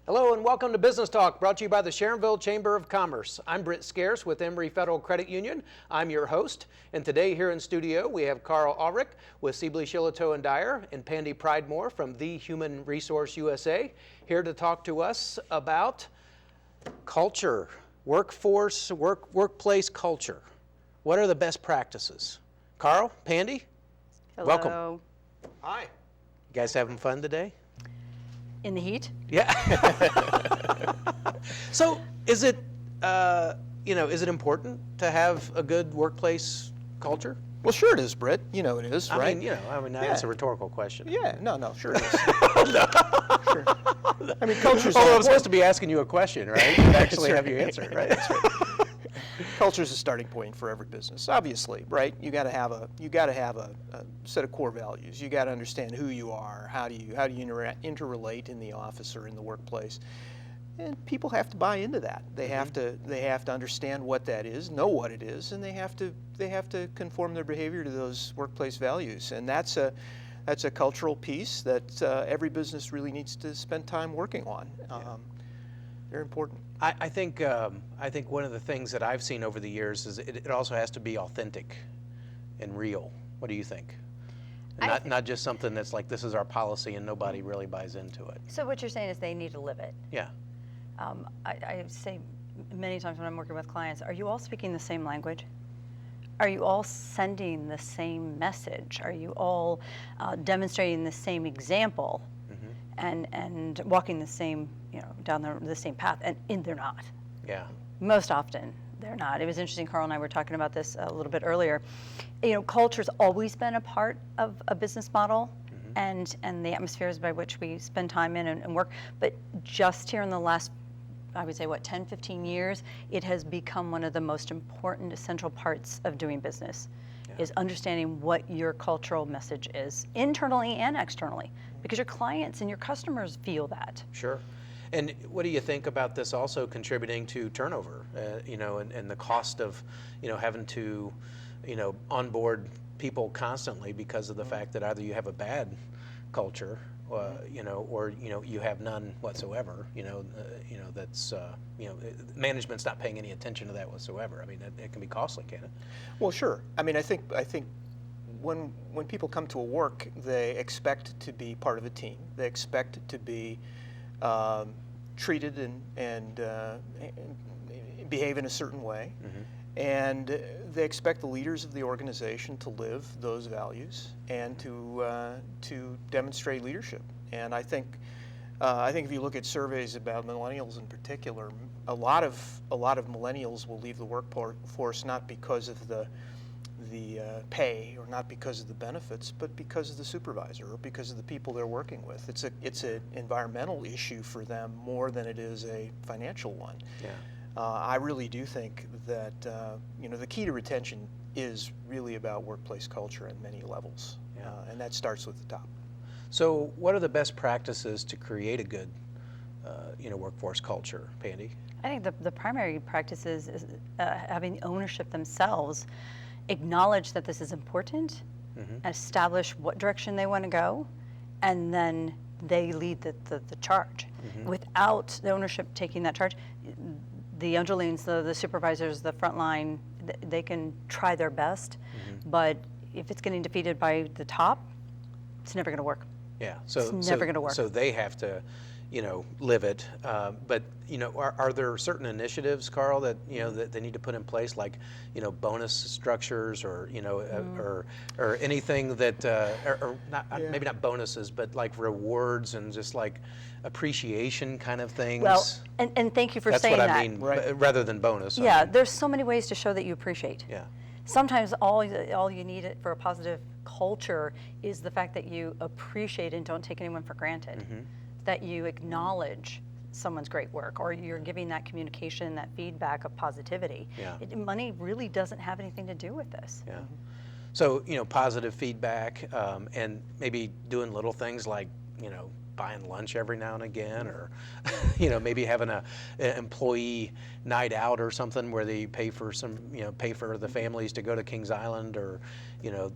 Hello and welcome to Business Talk, brought to you by the Sharonville Chamber of Commerce. I'm Britt Scarce with Emory Federal Credit Union. I'm your host, and today here in studio we have Karl Ulrich with Sebaly, Shillito, and Dyer, and Pandy Pridemore from The Human Resource USA, here to talk to us about culture, workplace culture. What are the best practices? Karl, Pandy, Hello. welcome. Hi. You guys having fun today? In the heat? Yeah. So is it, is it important to have a good workplace culture? Well, sure it is, Britt. You know it is, right? That's a rhetorical question. Yeah, no, sure it is. Sure. I mean, culture's I'm supposed to be asking you a question, right? And actually have you answer it, right? That's right. Culture's a starting point for every business, obviously, right? You got to have a set of core values. You got to understand who you are, how do you interrelate in the office or in the workplace, and people have to buy into that. They have to understand what that is, know what it is, and they have to conform their behavior to those workplace values. And that's a cultural piece that every business really needs to spend time working on. They're important. I think one of the things that I've seen over the years is it also has to be authentic and real. What do you think? Not just something that's like, this is our policy and nobody really buys into it. So what you're saying is they need to live it. Yeah. I say many times when I'm working with clients, are you all speaking the same language? Are you all sending the same message? Are you all demonstrating the same example and walking the same, down the same path? And they're not. Yeah. Most often they're not. It was interesting, Karl and I were talking about this a little bit earlier. Culture's always been a part of a business model and the atmospheres by which we spend time in and work. But just here in the last, I would say, 10, 15 years, it has become one of the most important, essential parts of doing business, is understanding what your cultural message is, internally and externally, because your clients and your customers feel that. Sure. And what do you think about this also contributing to turnover, and the cost of, having to, onboard people constantly because of the fact that either you have a bad culture, or you have none whatsoever. That's management's not paying any attention to that whatsoever. I mean, it can be costly, can't it? Well, sure. I mean, I think when people come to a work, they expect to be part of a team. They expect to be treated and behave in a certain way. And they expect the leaders of the organization to live those values and to demonstrate leadership. And I think if you look at surveys about millennials in particular, a lot of millennials will leave the workforce not because of the pay or not because of the benefits, but because of the supervisor or because of the people they're working with. It's an environmental issue for them more than it is a financial one. Yeah. I really do think that the key to retention is really about workplace culture at many levels, and that starts with the top. So, what are the best practices to create a good, workforce culture, Pandy? I think the primary practice is having ownership themselves, acknowledge that this is important, establish what direction they want to go, and then they lead the charge. Without the ownership taking that charge, the underlings, the supervisors, the front line, they can try their best, but if it's getting defeated by the top, it's never going to work. Yeah, it's never going to work. So they have to, live it. But are there certain initiatives, Karl, that that they need to put in place, like bonus structures, or or anything that, or not maybe not bonuses, but like rewards and just like appreciation kind of things? Well, and thank you for saying that. That's what I mean, rather than bonus. Yeah, there's so many ways to show that you appreciate. Yeah. Sometimes all you need for a positive culture is the fact that you appreciate and don't take anyone for granted, that you acknowledge someone's great work, or you're giving that communication, that feedback of positivity. Yeah. Money really doesn't have anything to do with this. Yeah. So positive feedback, and maybe doing little things like buying lunch every now and again, or maybe having an employee night out or something where they pay for pay for the families to go to Kings Island, or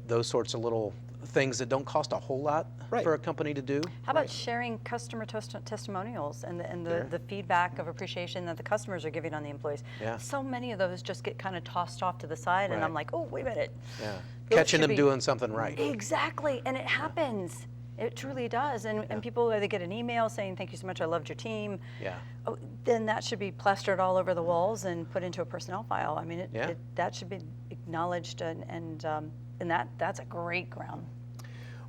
those sorts of little things that don't cost a whole lot for a company to do. How about sharing customer testimonials and the feedback of appreciation that the customers are giving on the employees? Yeah. So many of those just get kind of tossed off to the side, and I'm like, oh, wait a minute. Yeah. Those Catching should them be- doing something right. Exactly, and it happens. It truly does. And people, they get an email saying, thank you so much, I loved your team. Yeah. Oh, then that should be plastered all over the walls and put into a personnel file. I mean, that should be acknowledged, and that's a great ground.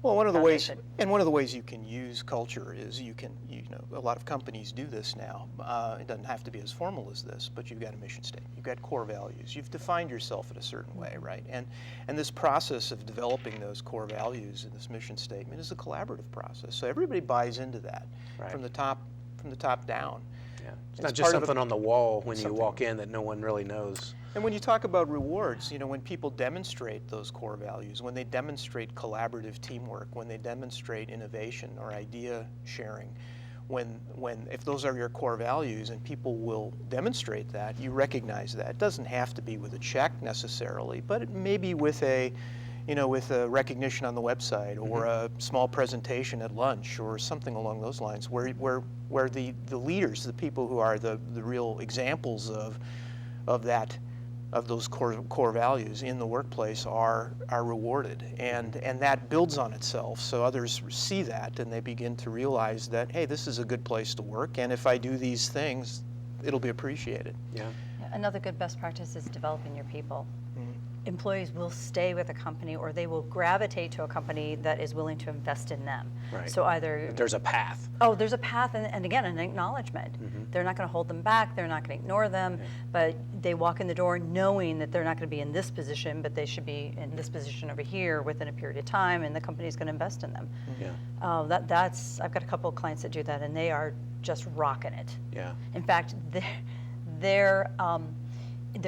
Well, one of the ways, foundation. and one of the ways you can use culture is a lot of companies do this now. It doesn't have to be as formal as this, but you've got a mission statement, you've got core values, you've defined yourself in a certain way, right? And this process of developing those core values in this mission statement is a collaborative process. So everybody buys into that from the top down. Yeah. It's not just something on the wall when you walk in that no one really knows. And when you talk about rewards, when people demonstrate those core values, when they demonstrate collaborative teamwork, when they demonstrate innovation or idea sharing, if those are your core values and people will demonstrate that, you recognize that. It doesn't have to be with a check necessarily, but it may be with a recognition on the website, or a small presentation at lunch, or something along those lines, where the leaders, the people who are the real examples of those core values in the workplace are rewarded, and that builds on itself. So others see that and they begin to realize that, hey, this is a good place to work, and if I do these things, it'll be appreciated. Yeah. Another good best practice is developing your people. Employees will stay with a company, or they will gravitate to a company that is willing to invest in them. Right. So either There's a path. there's a path, and again, an acknowledgement. They're not going to hold them back. They're not going to ignore them, but they walk in the door knowing that they're not going to be in this position, but they should be in this position over here within a period of time, and the company's going to invest in them. Yeah. That's I've got a couple of clients that do that, and they are just rocking it. Yeah. In fact, their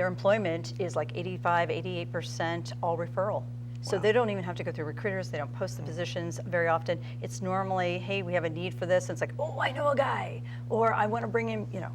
employment is like 88% all referral. So they don't even have to go through recruiters. They don't post the positions very often. It's normally, hey, we have a need for this. And it's like, oh, I know a guy, or I want to bring him, Yeah.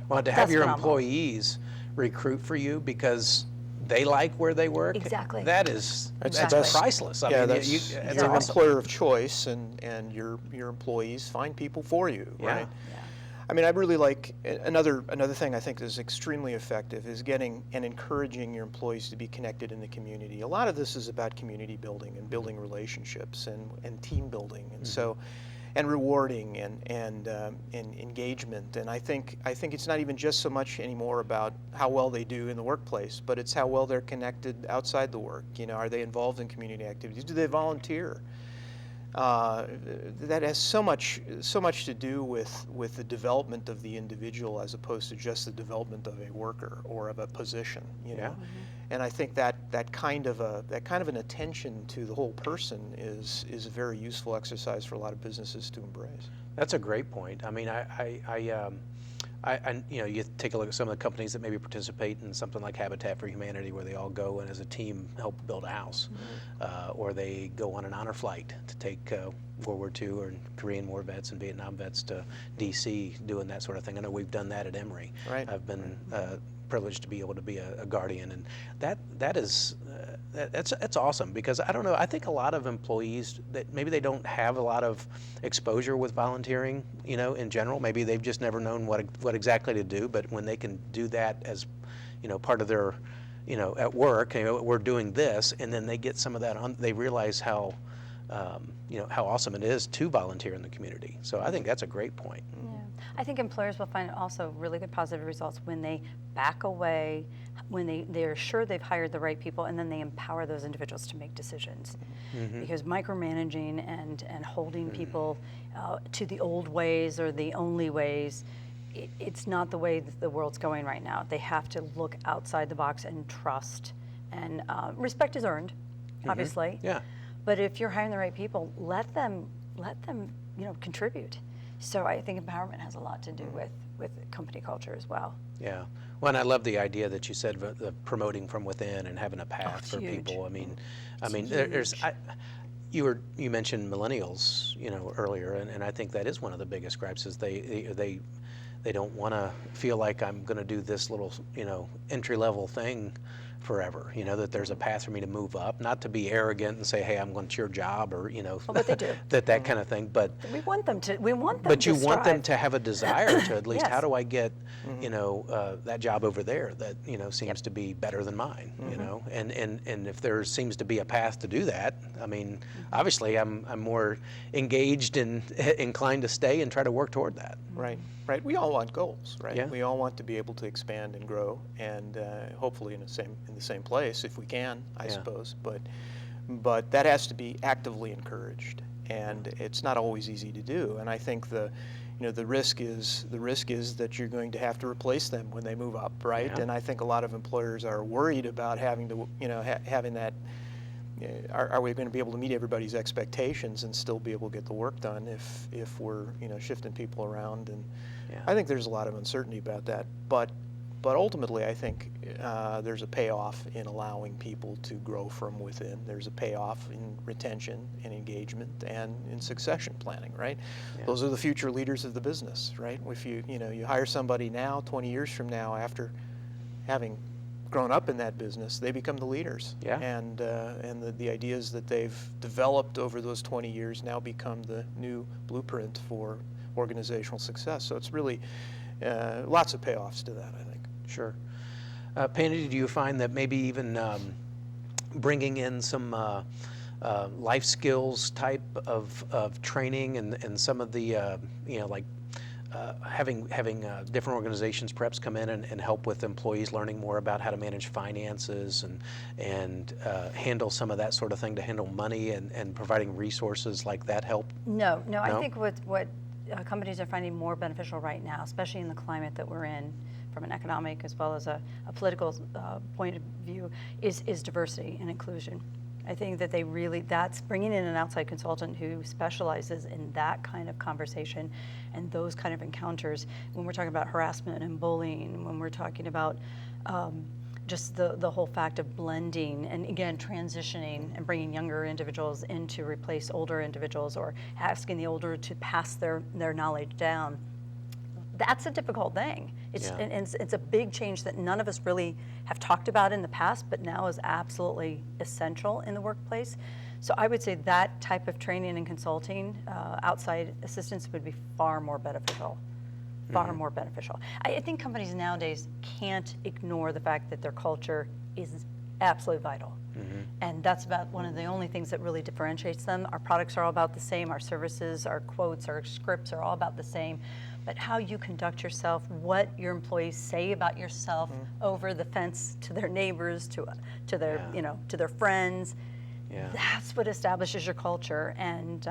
Well, to have That's your phenomenal. employees recruit for you because they like where they work. Exactly. That's Exactly. priceless. I mean, That's, it's you're an awesome. employer of choice, and your employees find people for you, right? Yeah. I mean, I really like, another thing I think is extremely effective is getting and encouraging your employees to be connected in the community. A lot of this is about community building and building relationships and team building, and so, and rewarding and engagement. And I think it's not even just so much anymore about how well they do in the workplace, but it's how well they're connected outside the work. Are they involved in community activities? Do they volunteer? That has so much to do with the development of the individual as opposed to just the development of a worker or of a position. Yeah. And I think that kind of an attention to the whole person is a very useful exercise for a lot of businesses to embrace. That's a great point. I mean, you take a look at some of the companies that maybe participate in something like Habitat for Humanity, where they all go and as a team help build a house, or they go on an honor flight to take World War II or Korean War vets and Vietnam vets to D.C. doing that sort of thing. I know we've done that at Emory. Right. I've been privileged to be able to be a guardian, and that's awesome, because I don't know, I think a lot of employees that maybe they don't have a lot of exposure with volunteering, in general. Maybe they've just never known what exactly to do, but when they can do that as part of their at work, we're doing this, and then they get some of that on, they realize how how awesome it is to volunteer in the community. So I think that's a great point. Yeah. I think employers will find also really good positive results when they back away, when they're sure they've hired the right people, and then they empower those individuals to make decisions. Because micromanaging and holding people to the old ways or the only ways, it's not the way that the world's going right now. They have to look outside the box and trust, and respect is earned, obviously. Yeah. But if you're hiring the right people, let them contribute. So I think empowerment has a lot to do with company culture as well. Yeah. Well, and I love the idea that you said about the promoting from within and having a path it's for huge. people. I mean, It's there's, huge. You mentioned millennials, earlier, and I think that is one of the biggest gripes is they don't want to feel like I'm going to do this little, entry level thing forever. That there's a path for me to move up, not to be arrogant and say, hey, I'm going to your job, or what they do. that kind of thing. But we want them to. But you want them strive. to have a desire to at least, Yes. how do I get, that job over there that seems to be better than mine. And if there seems to be a path to do that, I mean, obviously I'm more engaged and inclined to stay and try to work toward that. Right. We all want goals, right? Yeah. We all want to be able to expand and grow, and hopefully in the same place if we can, I suppose. But that has to be actively encouraged, and it's not always easy to do. And I think the risk is that you're going to have to replace them when they move up, right? Yeah. And I think a lot of employers are worried about having to, having that. Are we going to be able to meet everybody's expectations and still be able to get the work done if we're shifting people around? And I think there's a lot of uncertainty about that. But ultimately, I think there's a payoff in allowing people to grow from within. There's a payoff in retention and engagement and in succession planning, right? Yeah. Those are the future leaders of the business, right? If you hire somebody now, 20 years from now, after having grown up in that business, they become the leaders. Yeah. And the ideas that they've developed over those 20 years now become the new blueprint for organizational success. So it's really lots of payoffs to that, I think. Sure. Pandy, do you find that maybe even bringing in some life skills type of training and some of the, having different organizations perhaps come in and help with employees learning more about how to manage finances and handle some of that sort of thing, to handle money and providing resources like that help? No. I think what companies are finding more beneficial right now, especially in the climate that we're in, from an economic as well as a political point of view, is diversity and inclusion. I think that that's bringing in an outside consultant who specializes in that kind of conversation and those kind of encounters. When we're talking about harassment and bullying, when we're talking about just the whole fact of blending and, again, transitioning and bringing younger individuals in to replace older individuals, or asking the older to pass their knowledge down. That's a difficult thing. It's a big change that none of us really have talked about in the past, but now is absolutely essential in the workplace. So I would say that type of training and consulting, outside assistance, would be far more beneficial. Far more beneficial. I think companies nowadays can't ignore the fact that their culture is absolutely vital. And that's about one of the only things that really differentiates them. Our products are all about the same. Our services, our quotes, our scripts are all about the same. But how you conduct yourself, what your employees say about yourself over the fence to their neighbors, to their to their friends, that's what establishes your culture. And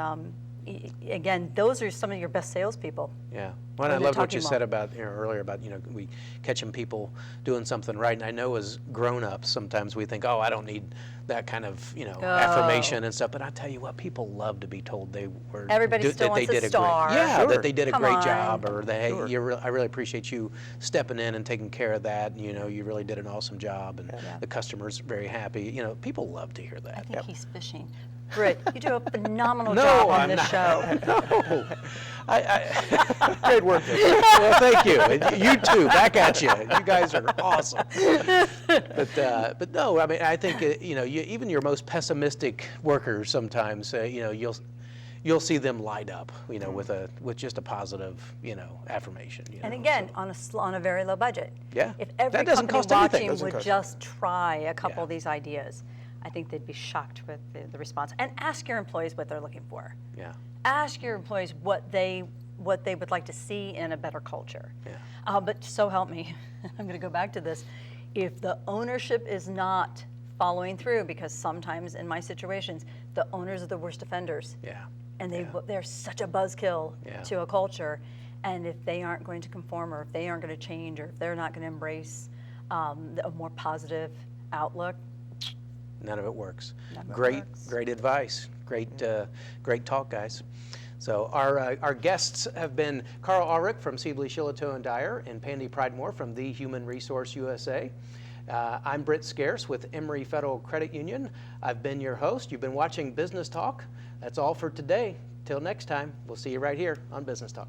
again, those are some of your best salespeople. Yeah. Well, I love what you said about earlier about we catching people doing something right. And I know as grown-ups sometimes we think, oh, I don't need that kind of affirmation and stuff. But I tell you what, people love to be told they were Everybody still wants a star. That they did a great job, or that Sure. I really appreciate you stepping in and taking care of that. And, you really did an awesome job, and the customer's very happy. People love to hear that. I think he's fishing. Britt, you do a phenomenal job No, on I'm this not. show. No. Great work. Well, thank you. And you too. Back at you. You guys are awesome. But no, I mean, I think even your most pessimistic workers sometimes, you'll see them light up, with just a positive, affirmation. And again, on a very low budget. Yeah. If every That doesn't company cost anything. watching Doesn't would cost just try a couple Yeah. of these ideas, I think they'd be shocked with the response. And ask your employees what they're looking for. Yeah. Ask your employees what they would like to see in a better culture. Yeah. But so help me, I'm going to go back to this. If the ownership is not following through, because sometimes in my situations, the owners are the worst offenders. Yeah. And they're such a buzzkill to a culture. And if they aren't going to conform, or if they aren't going to change, or if they're not going to embrace a more positive outlook, None of it works. None of it Great, works. great advice. Great talk, guys. So our guests have been Karl Ulrich from Sebaly, Shillito, and Dyer, and Pandy Pridemore from the Human Resource USA. I'm Britt Scarce with Emory Federal Credit Union. I've been your host. You've been watching Business Talk. That's all for today. Till next time, we'll see you right here on Business Talk.